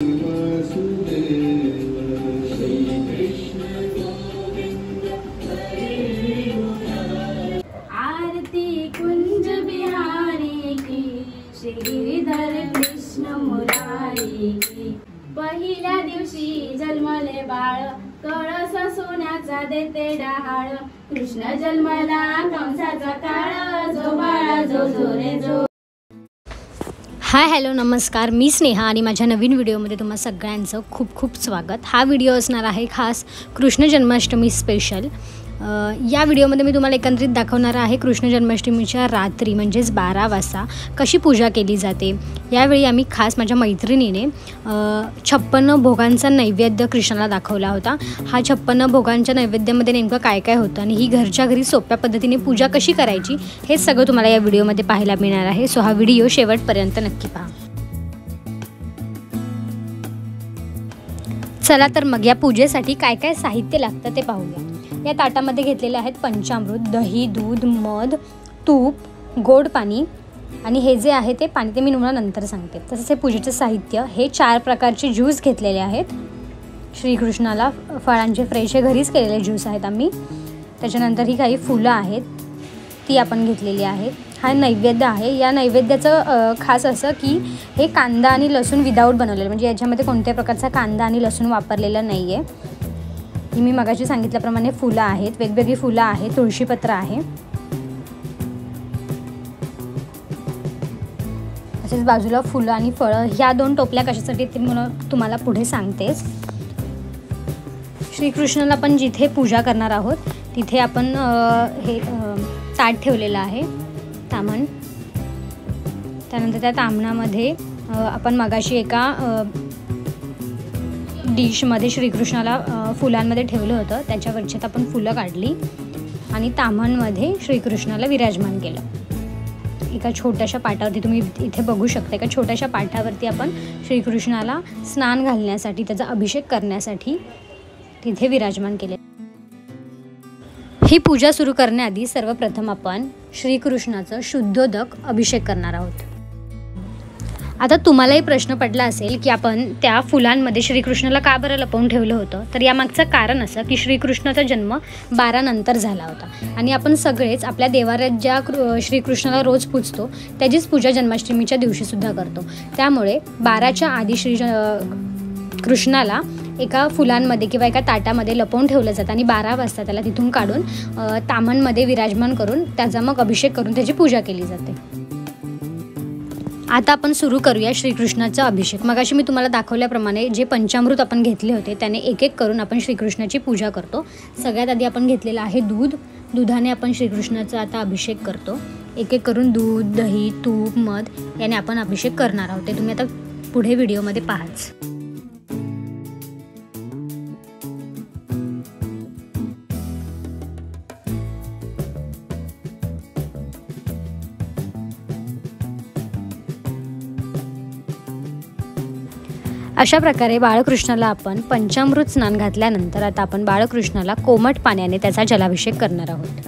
आरती कुंज बिहारी की, श्री गिरीधर कृष्ण मुरारी की। पहिल्या दिवशी जन्मले बाळ, कळस सोन्याचा देते डहाळ। कृष्ण जन्मला कंसाचा काळ, जो बाळा जो जो रे जो। हाय हॅलो नमस्कार, मी स्नेहा आणि माझ्या नवीन व्हिडिओमध्ये तुम्हा सगळ्यांचं खूप खूप स्वागत। हा व्हिडिओ असणार आहे खास कृष्ण जन्माष्टमी स्पेशल। या व्हिडिओमध्ये मी तुम्हाला एकत्रित दाखवणार आहे कृष्ण जन्माष्टमीच्या रात्री म्हणजेच 12 वाजता कशी पूजा केली जाते। यावेळी आम्ही खास माझ्या मैत्रिणीने 56 भोगांचा नैवेद्य कृष्णाला दाखवला होता। हा 56 भोगांच्या नैवेद्यामध्ये नेमकं काय काय होतं आणि ही घरच्या घरी सोप्या पद्धतीने पूजा कशी करायची हे सगळं तुम्हाला या व्हिडिओमध्ये पाहायला मिळणार आहे। सो हा व्हिडिओ शेवटपर्यंत नक्की पहा। चला तर मग या पूजेसाठी काय काय साहित्य लागतं ते पाहूया। या ताटामध्ये घेतलेले आहेत पंचामृत, दही, दूध, मध, तूप, गोड पाणी आणि हे जे आहे ते पाणी ते मी तुम्हाला नंतर सांगते। तसंच हे पूजेचे साहित्य हे 4 प्रकारचे ज्यूस घेतलेले आहेत। श्रीकृष्णाला फळांचे फ्रेश हे घरीच केलेले ज्यूस आहेत आम्ही। त्याच्यानंतर ही काही फुलं आहेत ती आपण घेतलेली आहेत। हा नैवेद्य आहे। या नैवेद्याचं खास असं की हे कांदा आणि लसूण विदाऊट बनवलेलं, म्हणजे याच्यामध्ये कोणत्या प्रकारचा कांदा आणि लसूण वापरलेला नाही आहे। ही मी मगाशी सांगितल्याप्रमाणे फुलं आहेत, वेगवेगळी फुलं आहेत, तुळशीपत्र आहे। तसेच बाजूला फुलं आणि फळं। ह्या 2 टोपल्या कशासाठी ते तुम्हाला पुढे सांगतेच। श्रीकृष्णाला आपण जिथे पूजा करणार आहोत तिथे आपण हे ताट ठेवलेलं आहे, ताम्हण। त्यानंतर त्या ताम्हणामध्ये आपण मगाशी एका डिशमध्ये श्रीकृष्णाला फुलांमध्ये ठेवलं होतं, त्याच्यावरची आपण फुलं काढली आणि ताम्हणमध्ये श्रीकृष्णाला विराजमान केलं। एका छोट्याशा पाटावरती तुम्ही इथे बघू शकता, एका छोट्याशा पाटावरती आपण श्रीकृष्णाला स्नान घालण्यासाठी, त्याचा अभिषेक करण्यासाठी तिथे विराजमान केले। ही पूजा सुरू करण्याआधी सर्वप्रथम आपण श्रीकृष्णाचं शुद्धोदक अभिषेक करणार आहोत। आता तुम्हालाही प्रश्न पडला असेल की आपण त्या फुलांमध्ये श्रीकृष्णाला का बरं लपवून ठेवलं होतं। तर यामागचं कारण असं की श्रीकृष्णाचा जन्म 12 नंतर झाला होता आणि आपण सगळेच आपल्या देवाऱ्यात ज्या श्रीकृष्णाला रोज पूजतो त्याचीच पूजा जन्माष्टमीच्या दिवशीसुद्धा करतो। त्यामुळे 12च्या आधी कृष्णाला एका फुलांमध्ये किंवा एका ताटामध्ये लपवून ठेवलं जातं आणि 12 वाजता त्याला तिथून काढून ताम्हणमध्ये विराजमान करून त्याचा मग अभिषेक करून त्याची पूजा केली जाते। आता आपण सुरू करूया श्रीकृष्णाचा अभिषेक। मगाशी मी तुम्हाला दाखवल्याप्रमाणे जे पंचामृत आपण घेतले होते त्याने एक एक करून आपण श्रीकृष्णाची पूजा करतो। सगळ्यात आधी आपण घेतलेलं आहे दूध। दुधाने आपण श्रीकृष्णाचा आता अभिषेक करतो। एक एक करून दूध, दही, तूप, मध याने आपण अभिषेक करणार आहोत। ते तुम्ही आता पुढे व्हिडिओमध्ये पाहाच। अशा प्रकारे बाळकृष्णाला आपण पंचामृत स्नान घातल्यानंतर आता आपण बाळकृष्णाला कोमट पाण्याने त्याचा जलाभिषेक करणार आहोत।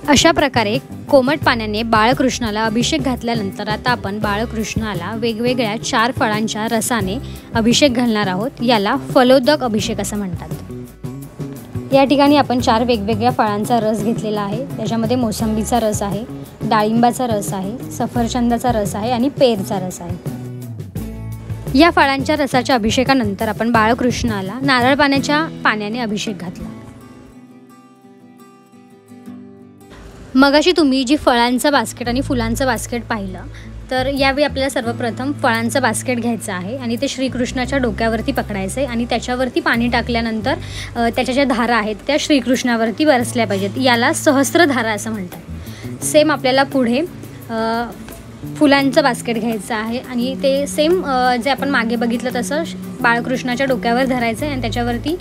अशा प्रकारे कोमट पाण्याने बाळकृष्णाला अभिषेक घातल्यानंतर आता आपण बाळकृष्णाला वेगवेगळ्या 4 फळांच्या रसाने अभिषेक घालणार आहोत। याला फलोदक अभिषेक असं म्हणतात। या ठिकाणी आपण 4 वेगवेगळ्या फळांचा रस घेतलेला आहे। त्याच्यामध्ये मोसंबीचा रस आहे, डाळिंबाचा रस आहे, सफरचंदाचा रस आहे आणि पेरचा रस आहे। या फळांच्या रसाच्या अभिषेकानंतर आपण बाळकृष्णाला नारळ पाण्याच्या पाण्याने अभिषेक घातला। मगाशी तुम्ही जी फळांचं बास्केट आणि फुलांचं बास्केट पाहिलं, तर यावेळी आपल्याला सर्वप्रथम फळांचं बास्केट घ्यायचं आहे आणि ते श्रीकृष्णाच्या डोक्यावरती पकडायचं आहे आणि त्याच्यावरती पाणी टाकल्यानंतर त्याच्या ज्या धारा आहेत त्या श्रीकृष्णावरती बरसल्या पाहिजेत। याला सहस्त्रधारा असं म्हणतात। सेम आपल्याला पुढे फुलांचं बास्केट घ्यायचं आहे आणि ते सेम जे आपण मागे बघितलं तसं बाळकृष्णाच्या डोक्यावर धरायचं आहे आणि त्याच्यावरती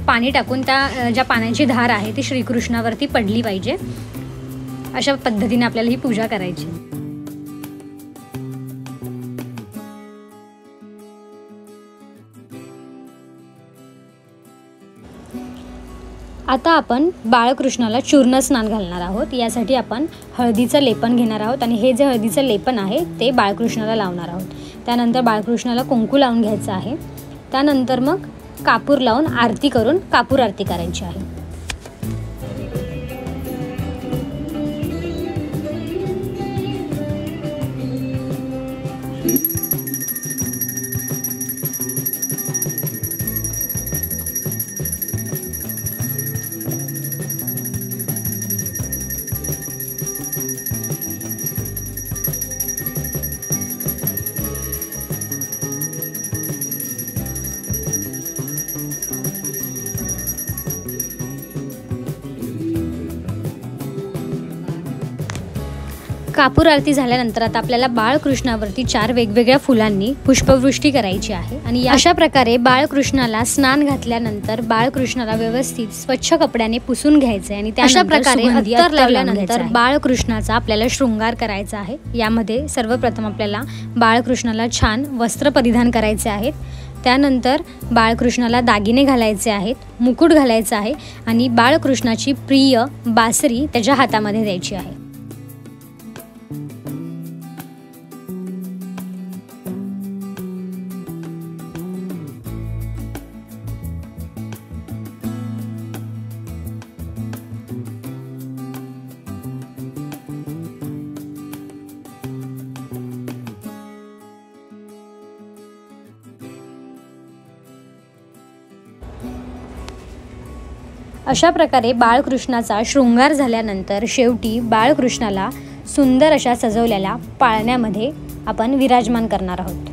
पाणी टाकून त्या ज्या पाण्याची धार आहे ती श्रीकृष्णावरती पडली पाहिजे। अशा पद्धतीने आपल्याला ही पूजा करायची। आता आपण बाळकृष्णाला चूर्ण स्नान घालणार आहोत। यासाठी आपण हळदीचं लेपन घेणार आहोत आणि हे जे हळदीचं लेपन आहे ते बाळकृष्णाला लावणार आहोत। त्यानंतर बाळकृष्णाला कुंकू लावून घ्यायचं आहे. त्यानंतर मग कापूर लावून आरती करून कापूर आरती करायची आहे. कापूर आरती झाल्यानंतर आता आपल्याला बाळकृष्णावरती 4 वेगवेगळ्या फुलांनी पुष्पवृष्टी करायची आहे. आणि अशा प्रकारे बाळकृष्णाला स्नान घातल्यानंतर बाळकृष्णाला व्यवस्थित स्वच्छ कपड्याने पुसून घ्यायचे आणि अशा प्रकारे अत्तर लावल्यानंतर बाळकृष्णाचा आपल्याला शृंगार करायचा आहे. यामध्ये सर्वप्रथम आपल्याला बाळकृष्णाला छान वस्त्र परिधान करायचे आहेत. त्यानंतर बाळकृष्णाला दागिने घालायचे आहेत, मुकुट घालायचा आहे आणि बाळकृष्णाची प्रिय बासरी त्याच्या हातामध्ये द्यायची आहे. अशा प्रकारे बाळकृष्णाचा शृंगार झाल्यानंतर शेवटी बाळकृष्णाला सुंदर अशा सजवलेल्या पाळण्यामध्ये आपण विराजमान करणार आहोत.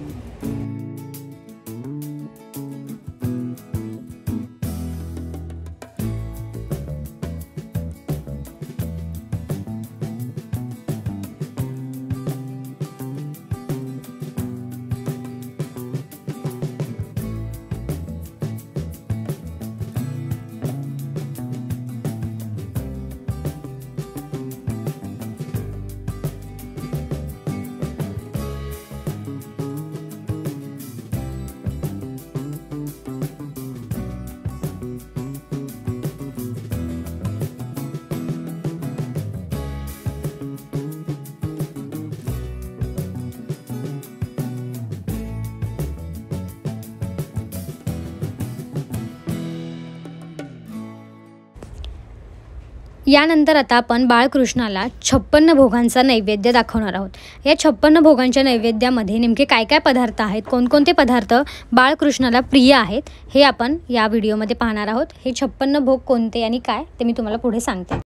यानंतर आता आपण बाळकृष्णाला 56 भोगांचा नैवेद्य दाखवणार आहोत. या 56 भोगांच्या नैवेद्यामध्ये नेमके काय काय पदार्थ आहेत, कोणकोणते पदार्थ बाळकृष्णाला प्रिय आहेत हे आपण या व्हिडिओमध्ये पाहणार आहोत. हे 56 भोग कोणते आणि काय ते मी तुम्हाला पुढे सांगते.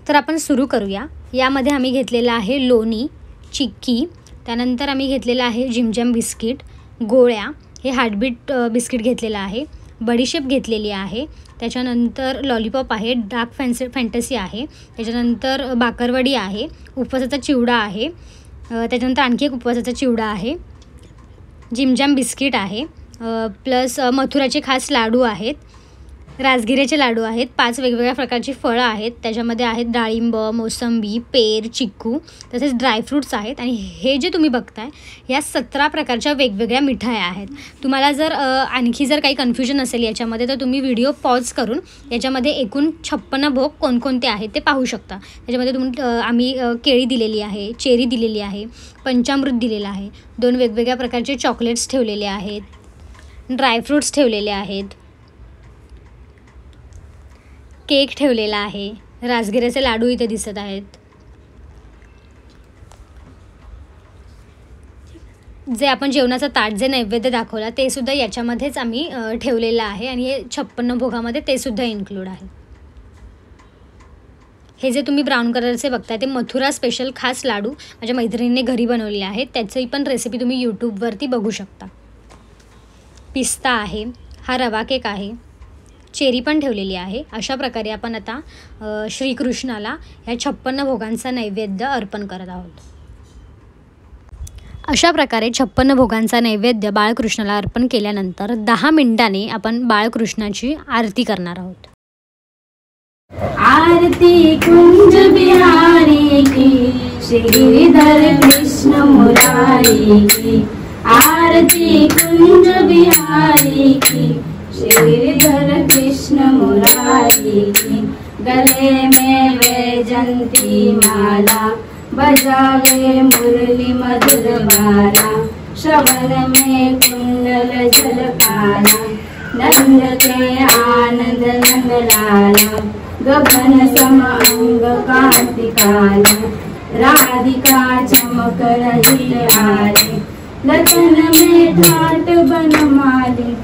तर आपण सुरू करूया. यामध्ये आम्ही घेतलेला आहे लोणी, चिक्की, त्यानंतर आम्ही घेतलेला आहे जिमजम बिस्किट, गोळ्या, हे हार्टबीट बिस्किट घेतलेलं आहे, बडीशेप घेतलेली आहे, त्याच्यानंतर लॉलीपॉप आहे, डार्क फॅन्टसी आहे, त्याच्यानंतर बाकरवडी आहे, उपवासाचा चिवडा आहे, त्याच्यानंतर आणखी एक उपवासाचा चिवडा आहे, जिमजाम बिस्किट आहे, प्लस मथुराचे खास लाडू आहेत, राजगिऱ्याचे लाडू आहेत, 5 वेगवेगळ्या प्रकारची फळं आहेत, त्याच्यामध्ये आहेत डाळिंब, मोसंबी, पेर, चिक्कू, तसेच ड्रायफ्रूट्स आहेत. आणि हे जे तुम्ही बघताय या 17 प्रकारच्या वेगवेगळ्या मिठाया आहेत. तुम्हाला जर आणखी जर काही कन्फ्युजन असेल याच्यामध्ये तर तुम्ही व्हिडिओ पॉज करून याच्यामध्ये एकूण 56 भोग कोणकोणते आहेत ते पाहू शकता. त्याच्यामध्ये आम्ही केळी दिलेली आहे, चेरी दिलेली आहे, पंचामृत दिलेलं आहे, 2 वेगवेगळ्या प्रकारचे चॉकलेट्स ठेवलेले आहेत, ड्रायफ्रूट्स ठेवलेले आहेत, केक ठेवलेला आहे, राजगिऱ्याचे लाडू इथे दिसत आहेत. जे आपण जेवणाचा ताट जे नैवेद्य दाखवला ते सुद्धा याच्यामध्येच आम्ही ठेवलेलं आहे आणि हे 56 भोगामध्ये ते सुद्धा इन्क्लूड आहे. हे जे तुम्ही ब्राऊन कलरचे बघताय ते मथुरा स्पेशल खास लाडू माझ्या मैत्रिणीने घरी बनवलेले आहेत. त्याची पण रेसिपी तुम्ही यूट्यूबवरती बघू शकता. पिस्ता आहे, हा रवा केक आहे, चेरी पण ठेवलेली आहे. अशा प्रकारे आपण आता श्रीकृष्णाला ह्या 56 भोगांचा नैवेद्य अर्पण करत आहोत. अशा प्रकारे 56 भोगांचा नैवेद्य बाळकृष्णाला अर्पण केल्यानंतर 10 मिनिटांनी आपण बाळकृष्णाची आरती करणार आहोत. आरती कुंज बिहारी की, श्रीधर कृष्ण मुरारी की. आरती कुंज बिहारी की, श्रीधर कृष्ण मुरारी की. गले में वैजंती माला, बजावे मुरली मधुर बाला, श्रवण में कुंडल झलकाला, नंद के आनंद नंद लाला, गगन सम अंग कांति काला, राधिका चमक रही आले, लखन में ठाट बनमाली,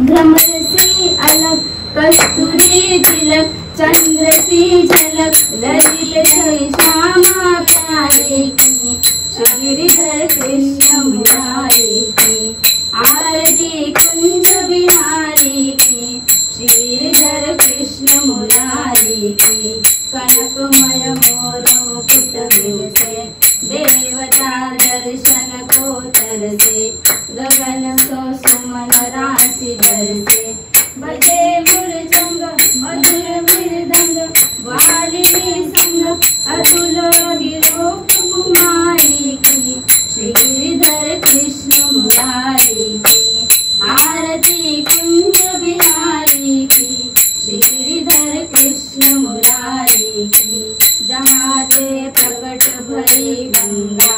भ्रमर सी अलग कस्तूरी तिलक, चंद्र सी झलक ललित छवि श्यामा प्यारे की, श्रीधर कृष्ण मुरारी की, आरती कुंज बिहारी की, श्रीधर कृष्ण मुरारी की, कनकमय मोर मुकुट बिलसे, देवता दर्शन को तरसे, गगन सो सुमन राशि बरसे, बजे मृदंग मधुर मृदंग, वालिनी संग अतुल विलोक कुमारी की, श्रीधर कृष्ण मुरारी की, आरती कुंज बिहारी की, श्रीधर कृष्ण मुरारी की, जहाँ ते प्रकट भई गंगा,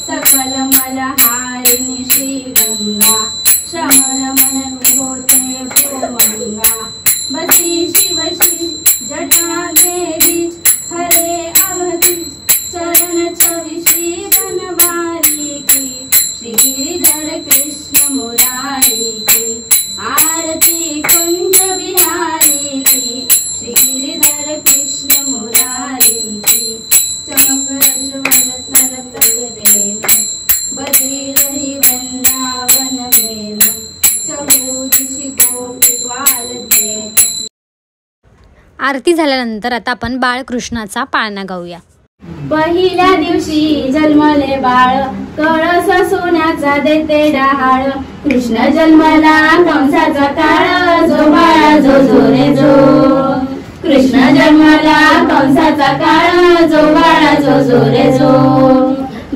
सकल मलहारिणी श्री गंगा, श्रमण मन होते भो मंगा, बसी शिव श्री जटा के बीच, हरे अवधि चरण छवि श्री बनवारी की, श्रीधर कृष्ण मुरारी की, आरती कुंज बिहारी की, श्रीधर कृष्ण मुरारी की, चमक रजवल तल तल बजी रही वृंदावन में, चहुदिशी गोपी ग्वाल धेनु। आरती झाल्यानंतर आता आपण बाळकृष्णाचा पाळणा गाऊया. पहिल्या दिवशी जन्मले बाळ, कळस सोन्याचा देते डहाळ, कृष्ण जन्मला कंसाचा काळ, जो बाळा जो जो रे जो, कृष्ण जन्मला कंसाचा काळ, जो बाळा जो जो रे जो.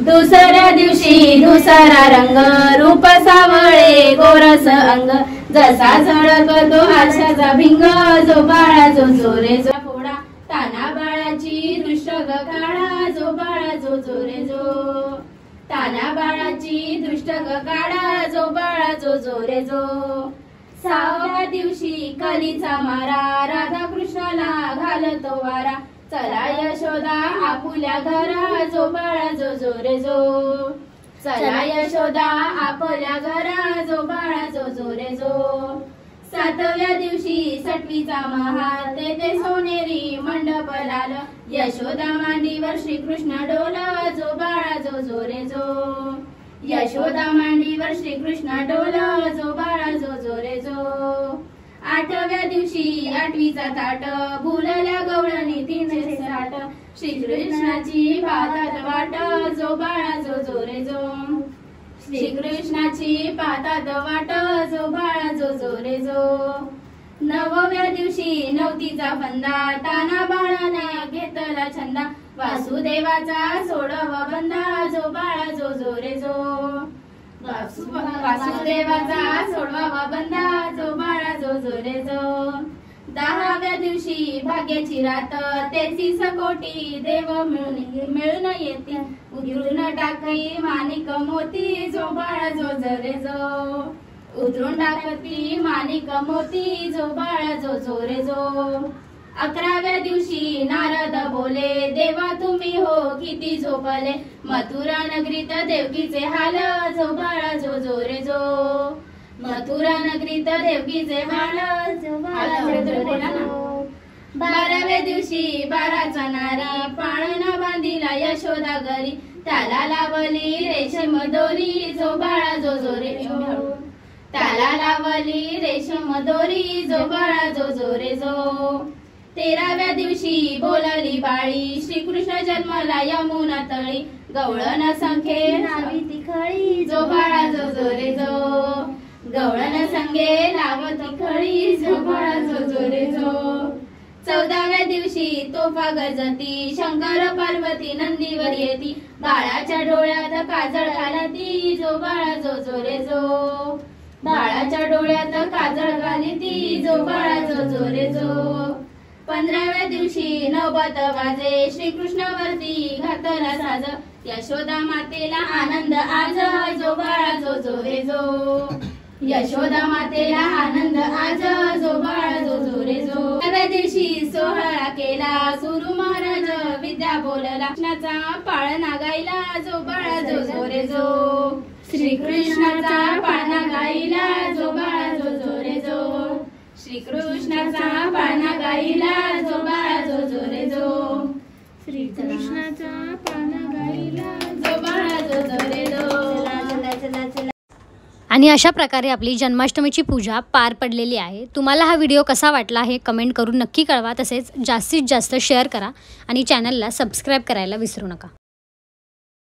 दुसऱ्या दिवशी दुसरा रंग, रूप सावळे गोरस अंग, जसा झळकतो आरशाचा भिंग, जो बाळा जो जो रे जो. फोडा ताना बाळाची दृष्ट ग काढा, जो बाळा जो जो रे जो, ताना बाळाची दृष्ट ग काढा, जो बाळा जो जो रे जो. 6व्या दिवशी कलीचा मारा, राधा कृष्णाला घालतो वारा, चला यशोदा आपुल्या घरा, जो बाळा जो जो रे जो, चला यशोदा आपल्या घरा, जो बाळा जो जो रे जो. 7व्या दिवशी सटवीचा महाल, तेथे सोनेरी मंडप लाल, यशोदा मांडीवर श्रीकृष्ण डोला, जो बाळा जो जो रे जो, यशोदा मांडीवर श्रीकृष्ण डोला, जो बाळा जो जो रे जो. 8व्या दिवशी 8वीचा ताट, भुलल्या गवळणी 360, श्रीकृष्णाची पाहतात वाट, जो बाळा जो जो रे जो, श्रीकृष्णाची पाहतात वाट, जो बाळा जो जो रे जो. 9व्या दिवशी 9तीचा फंदा, ताना बाळाने घेतला छंदा, वासुदेवाचा सोडव बंदा, जो बाळा जो जो रे जो, वासुदेवाचा सोडवा बंदा, जो बाळा जो जो रे जो. 10व्या दिवशी भाग्याची रात, 33 कोटी देव मिळून येतील, उतरून टाकई माणिक मोती, जो बाळा जो जो रे जो, उतरून टाकती माणिक मोती, जो बाळा जो जो रे जो. 11व्या दिवशी नारद बोले, देवा तुम्ही हो किती झोपले, मथुरा नगरीत देवकीचे हाल, जो बाळा जो जो रे जो, मथुरा नगरीत देवकीचे हाल, जो बाळा जो जो रे जो. 12व्या दिवशी 12चा नारी, पाळणा बांधिला यशोदा घरी, त्याला लावली रेशम दोरी, जो बाळा जो जो रे जो, त्याला लावली रेशम दोरी, जो बाळा जो जो रे जो. 13व्या दिवशी बोलली बाळी, श्रीकृष्ण जन्मला यमुना तळी, गवळण संखे नावी तिखळी, जो बाळा जो जो रे जो, गवळण संगे लावती खळी, जो बाळा जो जो रे जो. 14व्या दिवशी तोफा गजती, शंकर पार्वती नंदीवर येती, बाळाच्या डोळ्यात काजळ घालती, जो बाळा जो जो रे जो, बाळाच्या डोळ्यात काजळ घालती, जो बाळा जो जो रे जो. 15व्या दिवशी नवबत वाजे श्रीकृष्णावरती घातला साज यशोदा मातेला आनंद आज जो बाळा जो जो रे जो यशोदा मातेला आनंद आज जो बाळा जो जो रे जो 15व्या दिवशी सोहळा केला सुरू महाराज विद्या बोलला कृष्णाचा पाळणा गायला जो बाळा जो जो रे जो श्रीकृष्णाचा पाळणा गायला जो बाळा जो जो रे जो श्रीकृष्णाचा पाळणा गायला जो बाळा जो जो रे जो श्रीकृष्णाचा पाळणा गायला जो बाळा जो जो रे जो। आणि अशा प्रकारे आपली जन्माष्टमीची पूजा पार पडलेली आहे। तुम्हाला हा व्हिडिओ कसा वाटला हे कमेंट करून नक्की कळवा। तसेच जास्तीत जास्त शेअर करा आणि चॅनलला सबस्क्राईब करायला विसरू नका।